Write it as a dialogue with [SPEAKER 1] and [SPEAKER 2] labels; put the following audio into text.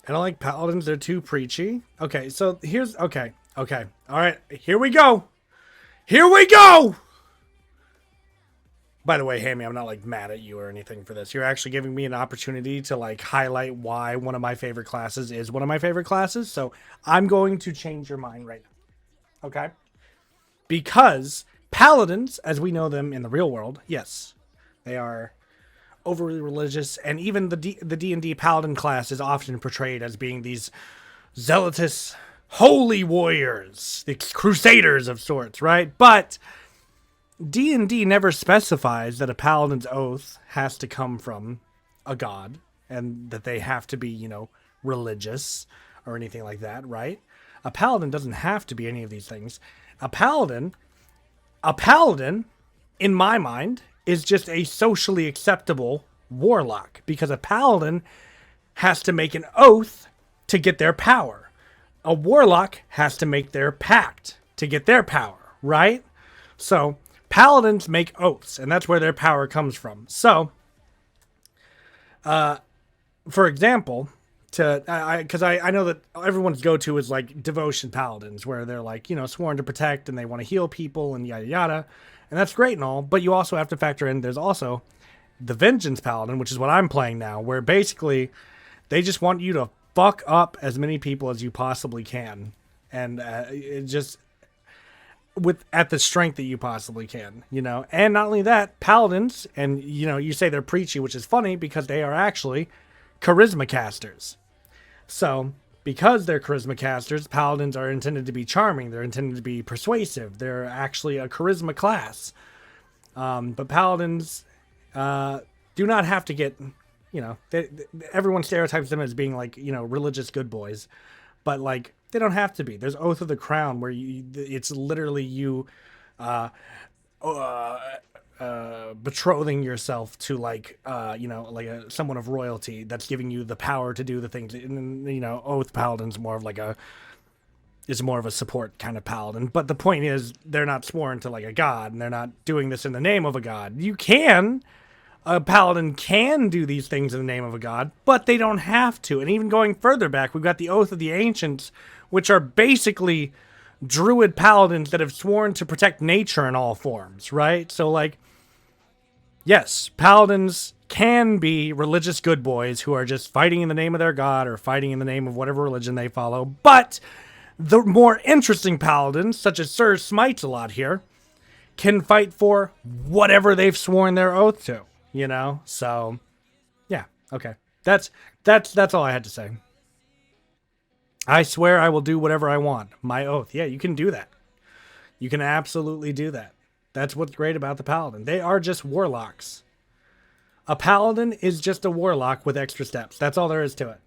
[SPEAKER 1] I don't like paladins. They're too preachy. Okay, so here's... Okay. All right, here we go. By the way, Hammy, I'm not, like, mad at you or anything for this. You're actually giving me an opportunity to, like, highlight why one of my favorite classes is one of my favorite classes. So I'm going to change your mind right now. Okay? Because paladins, as we know them in the real world, yes, they are overly religious, and even the D&D paladin class is often portrayed as being these zealotous holy warriors, the crusaders of sorts, right? But D&D never specifies that a paladin's oath has to come from a god and that they have to be, religious or anything like that, right? A paladin doesn't have to be any of these things. A paladin, in my mind, is just a socially acceptable warlock, because a paladin has to make an oath to get their power. A warlock has to make their pact to get their power, right? So paladins make oaths, and that's where their power comes from. So, for example, because I know that everyone's go-to is like devotion paladins, where they're like, sworn to protect and they want to heal people and yada yada. And that's great and all, but you also have to factor in there's also the vengeance paladin, which is what I'm playing now, where basically they just want you to fuck up as many people as you possibly can. And it just at the strength that you possibly can, And not only that, paladins, and you say they're preachy, which is funny because they are actually charisma casters. So because they're charisma casters, paladins are intended to be charming. They're intended to be persuasive. They're actually a charisma class. But paladins do not have to get, everyone stereotypes them as being like, religious good boys. But like, they don't have to be. There's Oath of the Crown, where it's literally you betrothing yourself to someone of royalty that's giving you the power to do the things. And, Oath Paladin's more of a support kind of paladin. But the point is, they're not sworn to like a god, and they're not doing this in the name of a god. A paladin can do these things in the name of a god, but they don't have to. And even going further back, we've got the Oath of the Ancients, which are basically druid paladins that have sworn to protect nature in all forms, right? So, like, yes, paladins can be religious good boys who are just fighting in the name of their god or fighting in the name of whatever religion they follow. But the more interesting paladins, such as Sir Smites a lot here, can fight for whatever they've sworn their oath to, So, yeah, okay. That's all I had to say. I swear I will do whatever I want. My oath. Yeah, you can do that. You can absolutely do that. That's what's great about the paladin. They are just warlocks. A paladin is just a warlock with extra steps. That's all there is to it.